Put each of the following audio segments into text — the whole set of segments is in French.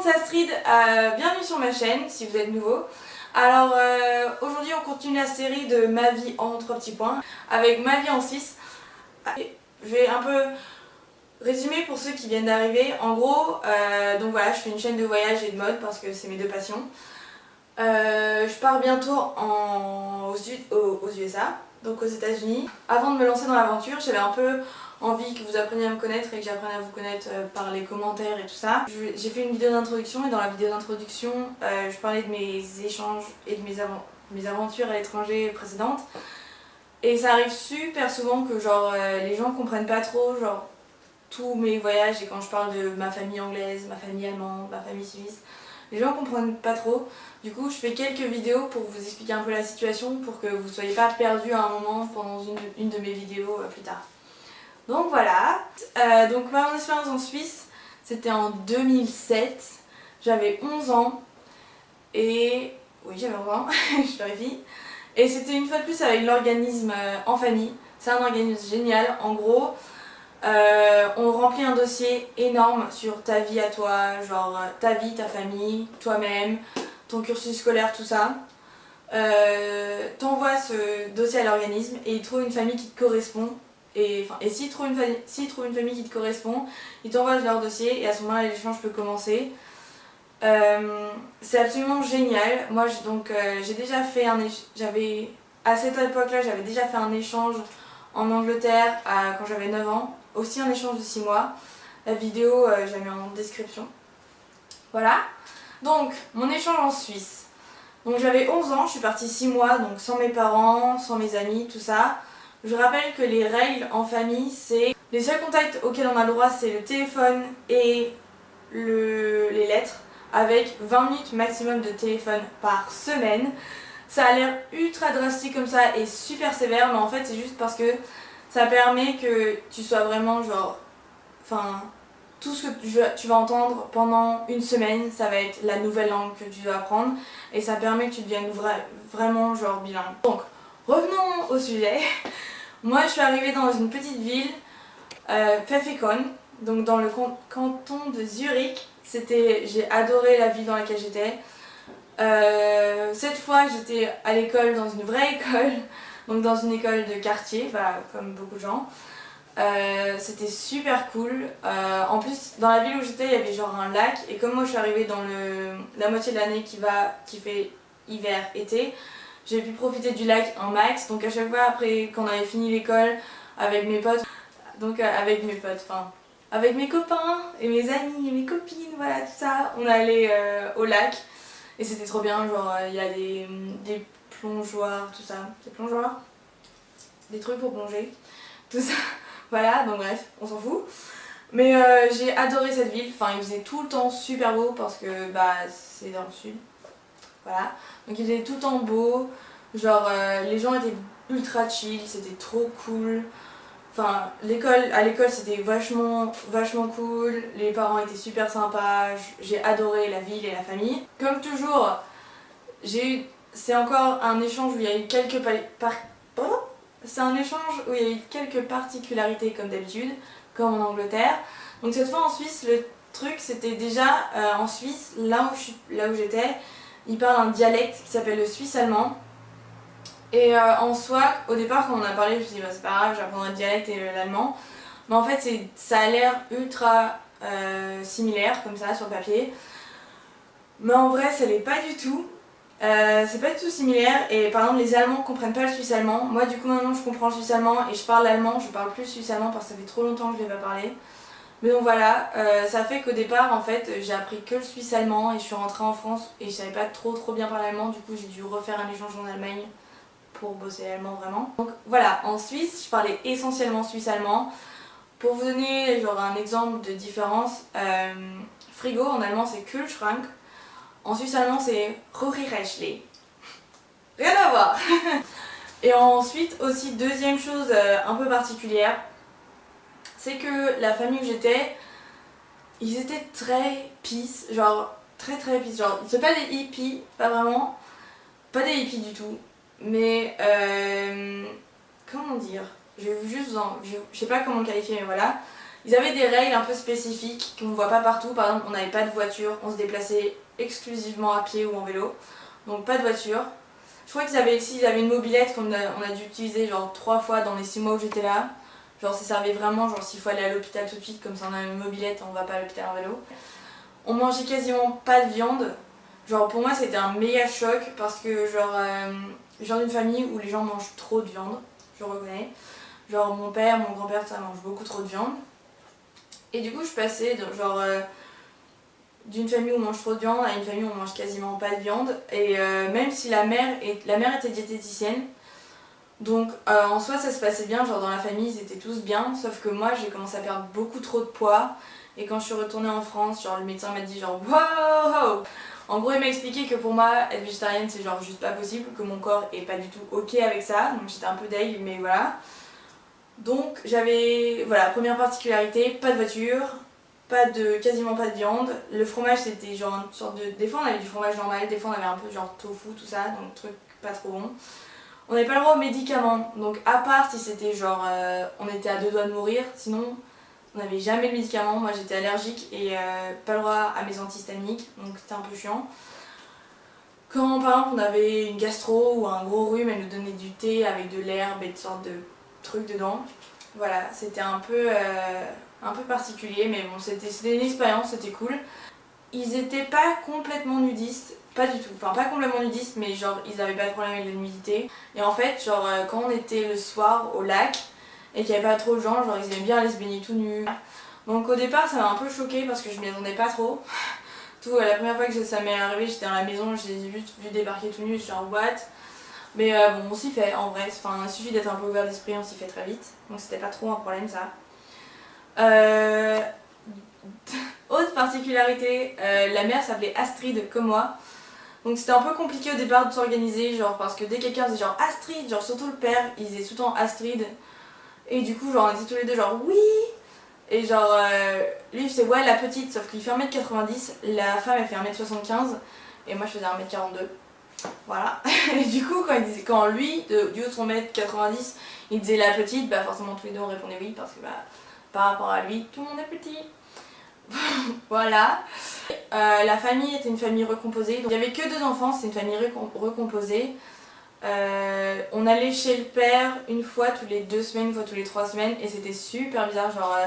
c'est Astrid, bienvenue sur ma chaîne si vous êtes nouveau. Alors aujourd'hui on continue la série de ma vie en 3 petits points avec ma vie en Suisse. Je vais un peu résumer pour ceux qui viennent d'arriver. En gros, donc voilà, je fais une chaîne de voyage et de mode parce que c'est mes deux passions. Je pars bientôt aux USA, donc aux États-Unis. Avant de me lancer dans l'aventure, j'avais un peu envie que vous appreniez à me connaître et que j'apprenne à vous connaître par les commentaires et tout ça. J'ai fait une vidéo d'introduction et dans la vidéo d'introduction, je parlais de mes échanges et de mes aventures à l'étranger précédentes. Et ça arrive super souvent que genre les gens comprennent pas trop genre tous mes voyages, et quand je parle de ma famille anglaise, ma famille allemande, ma famille suisse, les gens comprennent pas trop. Du coup je fais quelques vidéos pour vous expliquer un peu la situation pour que vous soyez pas perdus à un moment pendant une de mes vidéos plus tard. Donc voilà, donc ma expérience en Suisse c'était en 2007, j'avais 11 ans et... oui j'avais 11 ans, je vérifie. Et c'était une fois de plus avec l'organisme En Famille. C'est un organisme génial. En gros, on remplit un dossier énorme sur ta vie à toi, genre ta vie, ta famille, toi-même, ton cursus scolaire, tout ça. T'envoies ce dossier à l'organisme et il trouve une famille qui te correspond. Et s'il trouve une famille qui te correspond, ils t'envoient leur dossier et à ce moment-là l'échange peut commencer. C'est absolument génial. Moi j'ai déjà fait à cette époque-là j'avais déjà fait un échange en Angleterre quand j'avais 9 ans, aussi un échange de 6 mois. La vidéo je la mets en description. Voilà. Donc mon échange en Suisse. Donc j'avais 11 ans, je suis partie 6 mois, donc sans mes parents, sans mes amis, tout ça. Je rappelle que les règles en famille, c'est les seuls contacts auxquels on a le droit, c'est le téléphone et les lettres, avec 20 minutes maximum de téléphone par semaine. Ça a l'air ultra drastique comme ça et super sévère, mais en fait c'est juste parce que ça permet que tu sois vraiment genre... Enfin, tout ce que tu vas entendre pendant une semaine, ça va être la nouvelle langue que tu dois apprendre et ça permet que tu deviennes vraiment genre bilingue. Donc, revenons au sujet. Moi je suis arrivée dans une petite ville, Pfäffikon, donc dans le canton de Zurich. J'ai adoré la ville dans laquelle j'étais. Cette fois j'étais à l'école, dans une vraie école, donc dans une école de quartier, comme beaucoup de gens. C'était super cool. En plus dans la ville où j'étais il y avait genre un lac et comme moi je suis arrivée dans la moitié de l'année qui fait hiver-été, j'ai pu profiter du lac un max. Donc à chaque fois après qu'on avait fini l'école avec mes potes, avec mes copains et mes amis et mes copines, voilà tout ça, on allait au lac et c'était trop bien. Genre il y a des plongeoires, tout ça, des plongeoires, des trucs pour plonger, tout ça. Voilà, donc bref, on s'en fout. Mais j'ai adoré cette ville, enfin il faisait tout le temps super beau parce que c'est dans le sud. Voilà, donc il faisait tout le temps beau, genre les gens étaient ultra chill, c'était trop cool. Enfin, à l'école c'était vachement cool, les parents étaient super sympas, j'ai adoré la ville et la famille. Comme toujours, c'est encore un échange où il y a eu quelques particularités comme d'habitude, comme en Angleterre. Donc cette fois en Suisse, le truc c'était déjà en Suisse, là où j'étais, ils parlent un dialecte qui s'appelle le suisse allemand. Et en soi, au départ quand on a parlé, je me suis dit c'est pas grave, j'apprendrai le dialecte et l'allemand. Mais en fait ça a l'air ultra similaire comme ça sur le papier. Mais en vrai ça l'est pas du tout. C'est pas du tout similaire et par exemple les Allemands comprennent pas le suisse allemand. Moi du coup maintenant je comprends le suisse allemand et je parle l'allemand, je parle plus le suisse allemand parce que ça fait trop longtemps que je l'ai pas parlé. Mais donc voilà, ça fait qu'au départ en fait j'ai appris que le suisse allemand et je suis rentrée en France et je savais pas trop bien parler allemand. Du coup j'ai dû refaire un échange en Allemagne pour bosser l'allemand vraiment. Donc voilà, en Suisse je parlais essentiellement suisse allemand. Pour vous donner genre un exemple de différence, frigo en allemand c'est Kühlschrank. En suisse allemand c'est Röhriräschli. Rien à voir. Et ensuite aussi deuxième chose un peu particulière, c'est que la famille où j'étais, ils étaient très peace, genre très peace, genre c'est pas des hippies, pas vraiment, pas des hippies du tout, mais comment dire, je sais pas comment le qualifier mais voilà, Ils avaient des règles un peu spécifiques qu'on ne voit pas partout. Par exemple, on n'avait pas de voiture, on se déplaçait exclusivement à pied ou en vélo. Donc pas de voiture. Je crois qu'ils avaient une mobilette on a dû utiliser genre 3 fois dans les 6 mois où j'étais là. Genre ça servait vraiment, genre s'il faut aller à l'hôpital tout de suite, comme ça on a une mobilette, on va pas à l'hôpital en vélo. On mangeait quasiment pas de viande. Genre pour moi c'était un méga choc parce que je viens d'une famille où les gens mangent trop de viande, je reconnais. Genre mon père, mon grand-père, ça mange beaucoup trop de viande. Et du coup je passais d'une famille où on mange trop de viande à une famille où on mange quasiment pas de viande. Et même si la mère était diététicienne, donc en soi ça se passait bien, genre dans la famille ils étaient tous bien, sauf que moi j'ai commencé à perdre beaucoup trop de poids. Et quand je suis retournée en France, genre le médecin m'a dit genre wow. En gros il m'a expliqué que pour moi être végétarienne c'est genre juste pas possible, que mon corps est pas du tout ok avec ça, donc j'étais un peu deg mais voilà. Donc j'avais, voilà, première particularité, pas de voiture, quasiment pas de viande. Le fromage c'était genre une sorte de... Des fois on avait du fromage normal, des fois on avait un peu genre tofu, tout ça, donc truc pas trop bon. On n'avait pas le droit aux médicaments, donc à part si c'était genre on était à 2 doigts de mourir, sinon on n'avait jamais de médicaments. Moi j'étais allergique et pas le droit à mes antihistaminiques, donc c'était un peu chiant. Quand par exemple on avait une gastro ou un gros rhume, elle nous donnait du thé avec de l'herbe et de sortes de trucs dedans. Voilà, c'était un peu particulier, mais bon, c'était une expérience, c'était cool. Ils étaient pas complètement nudistes, pas du tout, enfin pas complètement nudistes, mais genre ils avaient pas de problème avec la nudité. Et en fait, genre quand on était le soir au lac et qu'il y avait pas trop de gens, genre ils aimaient bien aller se baigner tout nus. Donc au départ ça m'a un peu choquée parce que je m'y attendais pas trop. La première fois que ça m'est arrivé, j'étais dans la maison, je les ai vu débarquer tout nus, je suis genre what. Mais bon, on s'y fait en vrai, enfin, il suffit d'être un peu ouvert d'esprit, on s'y fait très vite. Donc c'était pas trop un problème ça. Autre particularité, la mère s'appelait Astrid comme moi. Donc c'était un peu compliqué au départ de s'organiser, genre parce que dès que quelqu'un disait genre Astrid, genre surtout le père, il disait tout le temps Astrid. Et du coup genre on était tous les deux genre oui. Et genre lui il faisait ouais la petite, sauf qu'il fait 1m90, la femme elle fait 1m75 et moi je faisais 1m42. Voilà. Et du coup, quand lui, du haut de son mètre 90, il disait la petite, bah forcément tous les deux on répondait oui parce que bah par rapport à lui, tout le monde est petit. Voilà. La famille était une famille recomposée. Donc, il n'y avait que 2 enfants, c'est une famille recomposée. On allait chez le père une fois tous les 2 semaines, une fois tous les 3 semaines et c'était super bizarre. Genre,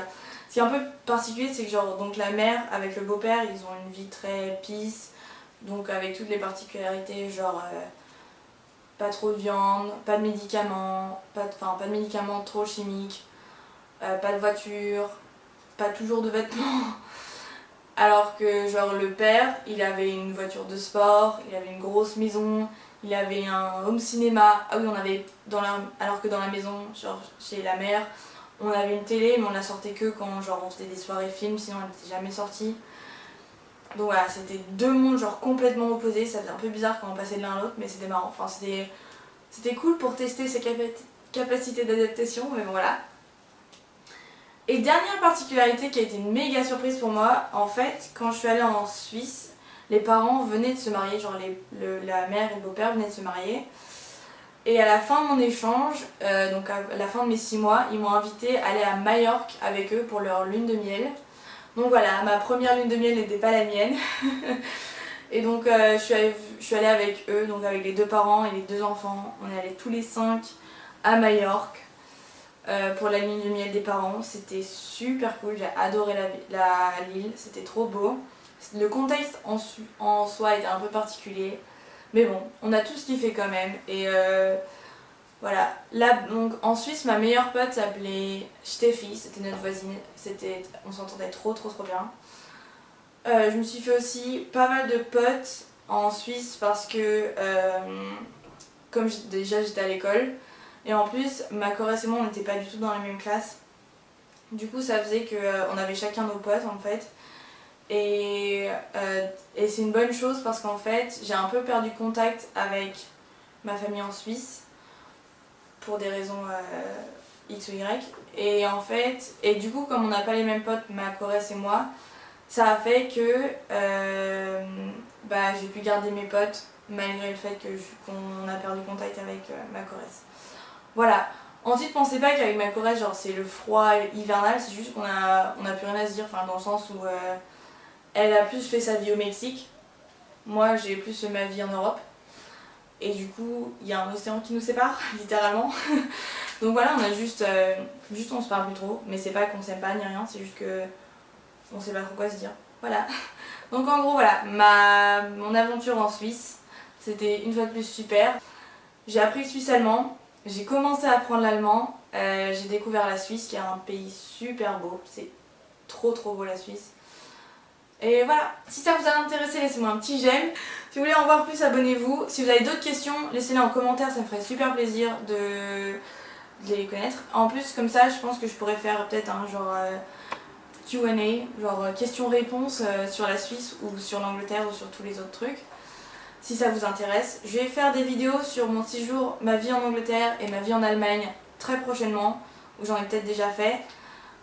ce qui est un peu particulier, c'est que genre, donc, la mère avec le beau-père, ils ont une vie très peace. Donc avec toutes les particularités, genre pas trop de viande, pas de médicaments, pas de médicaments trop chimiques, pas de voiture, pas toujours de vêtements. Alors que genre le père, il avait une voiture de sport, il avait une grosse maison, il avait un home cinéma. Ah oui, on avait alors que dans la maison, genre chez la mère, on avait une télé mais on la sortait que quand genre on faisait des soirées films, sinon elle n'était jamais sortie. Donc voilà, c'était 2 mondes genre complètement opposés, ça faisait un peu bizarre quand on passait de l'un à l'autre, mais c'était marrant. Enfin, c'était cool pour tester ses capacités d'adaptation, mais bon, voilà. Et dernière particularité qui a été une méga surprise pour moi, en fait, quand je suis allée en Suisse, les parents venaient de se marier, genre la mère et le beau-père venaient de se marier. Et à la fin de mon échange, donc à la fin de mes 6 mois, ils m'ont invité à aller à Majorque avec eux pour leur lune de miel. Donc voilà, ma première lune de miel n'était pas la mienne. Et donc je suis allée avec eux, donc avec les 2 parents et les 2 enfants. On est allés tous les 5 à Majorque pour la lune de miel des parents. C'était super cool, j'ai adoré l'île, c'était trop beau. Le contexte en soi était un peu particulier. Mais bon, on a tous kiffé quand même. Et voilà. Là, donc, en Suisse, ma meilleure pote s'appelait Steffi, c'était notre voisine. On s'entendait trop bien. Je me suis fait aussi pas mal de potes en Suisse parce que, comme déjà j'étais à l'école, et en plus, ma choresse et moi on n'était pas du tout dans la même classe. Du coup, ça faisait qu'on avait chacun nos potes en fait. Et c'est une bonne chose parce qu'en fait, j'ai un peu perdu contact avec ma famille en Suisse pour des raisons X ou Y. Et en fait, et du coup, comme on n'a pas les mêmes potes, ma choresse et moi, ça a fait que j'ai pu garder mes potes malgré le fait qu'on a perdu contact avec ma choresse. Voilà. Ensuite, pensez pas qu'avec ma Corrèze, genre c'est le froid hivernal, c'est juste qu'on a plus rien à se dire, enfin dans le sens où elle a plus fait sa vie au Mexique, moi j'ai plus fait ma vie en Europe, et du coup il y a un océan qui nous sépare, littéralement. Donc voilà, on a juste on se parle plus trop, mais c'est pas qu'on s'aime pas ni rien, c'est juste que on sait pas trop quoi se dire. Voilà. Donc en gros voilà, mon aventure en Suisse, c'était une fois de plus super. J'ai appris le suisse allemand, j'ai commencé à apprendre l'allemand, j'ai découvert la Suisse qui est un pays super beau, c'est trop beau la Suisse. Et voilà, si ça vous a intéressé, laissez-moi un petit j'aime. Si vous voulez en voir plus, abonnez-vous. Si vous avez d'autres questions, laissez-les en commentaire, ça me ferait super plaisir de les connaître. En plus, comme ça, je pense que je pourrais faire peut-être un genre Q&A, genre questions-réponses sur la Suisse ou sur l'Angleterre ou sur tous les autres trucs. Si ça vous intéresse, je vais faire des vidéos sur mon séjour, ma vie en Angleterre et ma vie en Allemagne très prochainement, où j'en ai peut-être déjà fait.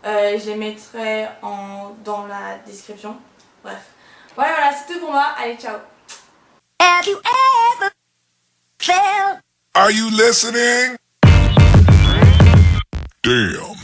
Je les mettrai dans la description. Bref. Voilà, c'est tout pour moi. Allez, ciao. Have you ever felt... Are you listening? Damn.